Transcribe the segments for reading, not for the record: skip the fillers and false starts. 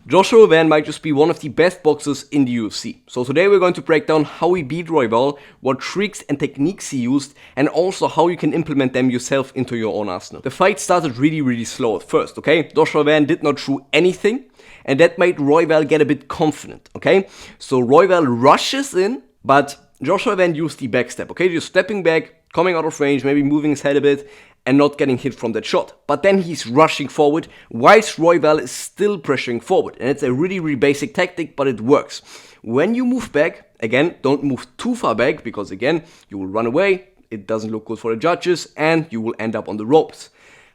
Joshua Van might just be one of the best boxers in the UFC. So today we're going to break down how he beat Royval, what tricks and techniques he used, and also how you can implement them yourself into your own arsenal. The fight started really slow at first, okay? Joshua Van did not throw anything, and that made Royval get a bit confident, okay? So Royval rushes in, but Joshua Van used the backstep, okay? Just stepping back, coming out of range, maybe moving his head a bit, and not getting hit from that shot. But then he's rushing forward, whilst Royval is still pressuring forward. And it's a really basic tactic, but it works. When you move back, again, don't move too far back, because again, you will run away, it doesn't look good for the judges, and you will end up on the ropes.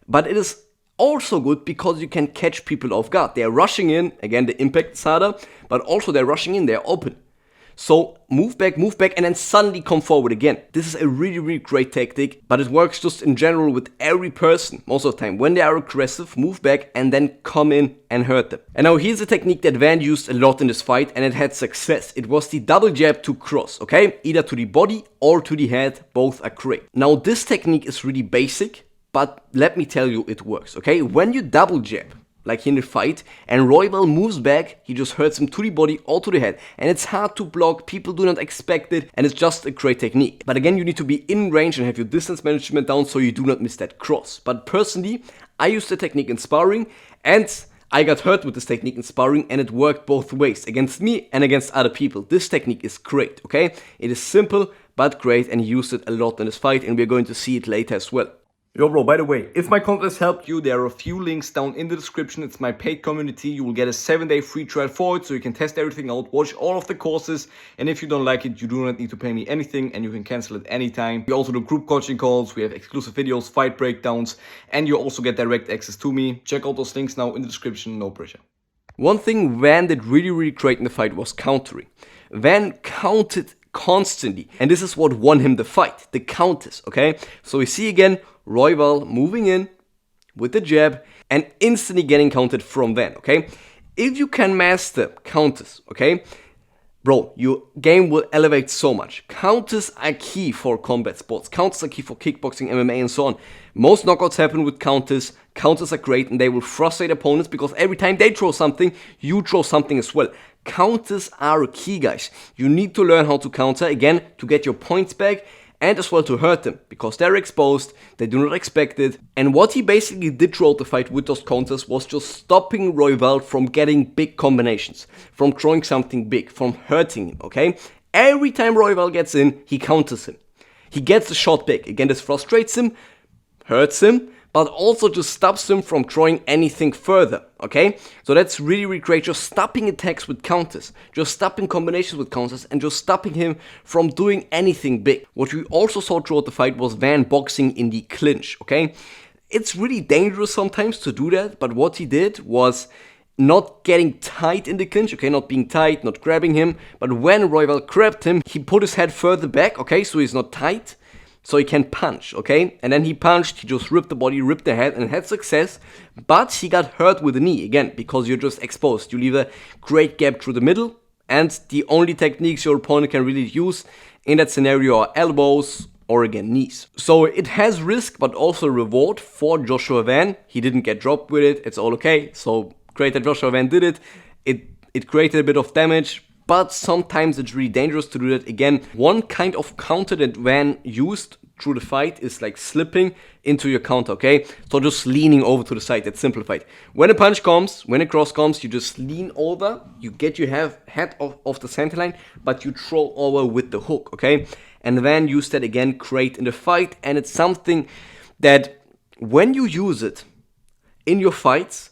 But it is also good because you can catch people off guard. They are rushing in, again, the impact is harder, but also they're rushing in, they're open. So move back, and then suddenly come forward again. This is a really great tactic, but it works just in general with every person, most of the time. When they are aggressive, move back and then come in and hurt them. And now here's a technique that Van used a lot in this fight, and it had success. It was the double jab to cross, okay? Either to the body or to the head, both are great. Now this technique is really basic, but let me tell you, it works, okay? When you double jab, like in the fight, and Royval moves back, he just hurts him to the body or to the head. And it's hard to block, people do not expect it, and it's just a great technique. But again, you need to be in range and have your distance management down so you do not miss that cross. But personally, I used the technique in sparring, and I got hurt with this technique in sparring, and it worked both ways, against me and against other people. This technique is great, okay? It is simple, but great, and he used it a lot in this fight, and we're going to see it later as well. Yo bro, by the way, if my content has helped you, there are a few links down in the description. It's my paid community. You will get a 7-day free trial for it, so you can test everything out, watch all of the courses, and if you don't like it, you do not need to pay me anything, and you can cancel it anytime. We also do group coaching calls, we have exclusive videos, fight breakdowns, and you also get direct access to me. Check out those links now in the description, no pressure. One thing Van did really great in the fight was countering. Van counted constantly, and this is what won him the fight, the counters, okay? So we see again Royval moving in with the jab and instantly getting countered from Van, okay? If you can master counters, okay, bro, your game will elevate so much. Counters are key for combat sports. Counters are key for kickboxing, MMA, and so on. Most knockouts happen with counters. Counters are great, and they will frustrate opponents because every time they throw something, you throw something as well. Counters are key, guys. You need to learn how to counter, again, to get your points back, and as well to hurt them, because they're exposed, they do not expect it. And what he basically did throughout the fight with those counters was just stopping Royval from getting big combinations, from throwing something big, from hurting him, okay? Every time Royval gets in, he counters him. He gets the shot back. Again, this frustrates him, hurts him, but also just stops him from throwing anything further, okay? So that's really great, just stopping attacks with counters, just stopping combinations with counters, and just stopping him from doing anything big. What we also saw throughout the fight was Van boxing in the clinch, okay? It's really dangerous sometimes to do that, but what he did was not getting tight in the clinch, okay, not being tight, not grabbing him, but when Royval grabbed him, he put his head further back, okay, so he's not tight, so he can punch, okay? And then he punched, he just ripped the body, ripped the head, and had success. But he got hurt with the knee, again, because you're just exposed. You leave a great gap through the middle, and the only techniques your opponent can really use in that scenario are elbows or, again, knees. So it has risk, but also reward for Joshua Van. He didn't get dropped with it, it's all okay. So great that Joshua Van did it. It created a bit of damage, but sometimes it's really dangerous to do that. Again, one kind of counter that Van used through the fight is like slipping into your counter, okay? So just leaning over to the side, that's simplified. When a punch comes, when a cross comes, you just lean over, you get your head off the center line, but you throw over with the hook, okay? And Van used that again great in the fight, and it's something that when you use it in your fights,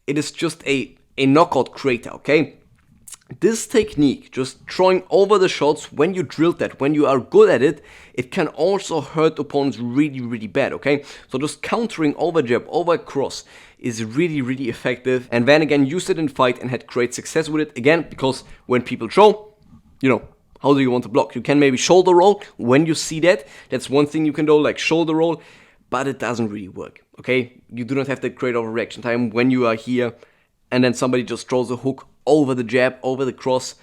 it is just a knockout creator, okay? This technique, just throwing over the shots, when you drill that, when you are good at it, it can also hurt opponents really bad, okay? So just countering over jab, over cross is really effective. And Van again used it in fight and had great success with it. Again, because when people throw, you know, how do you want to block? You can maybe shoulder roll when you see that. That's one thing you can do, like shoulder roll, but it doesn't really work, okay? You do not have that great overreaction time when you are here and then somebody just throws a hook over the jab, over the cross.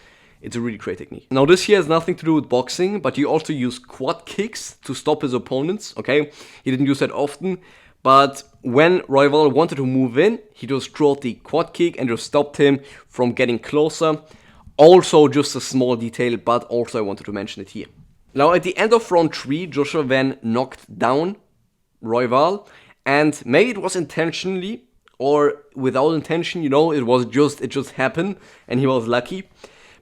It's a really great technique. Now this here has nothing to do with boxing, but he also used quad kicks to stop his opponents, okay? He didn't use that often, But when Royval wanted to move in, he just threw out the quad kick and just stopped him from getting closer. Also just a small detail, but also I wanted to mention it here. Now at the end of round 3, Joshua then knocked down Royval, and maybe it was intentionally or without intention, you know, it just happened and he was lucky.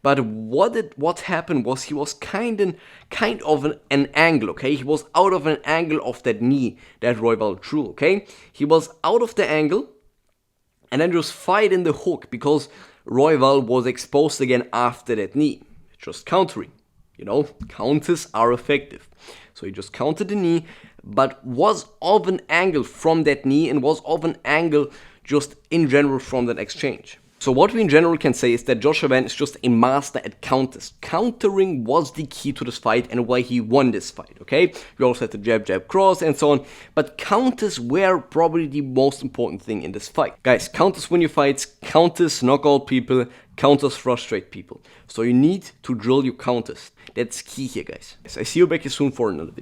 But what happened was he was kind of an angle, okay? He was out of an angle of that knee that Royval threw, okay? He was out of the angle and then just fired in the hook because Royval was exposed again after that knee. Just countering, you know, counters are effective. So he just countered the knee, but was of an angle from that knee and was of an angle just in general from that exchange. So what we in general can say is that Joshua Van is just a master at counters. Countering was the key to this fight and why he won this fight, okay? We also had the jab, jab, cross and so on, but counters were probably the most important thing in this fight. Guys, counters win your fights, counters knock out people, counters frustrate people. So you need to drill your counters. That's key here, guys. I see you back here soon for another video.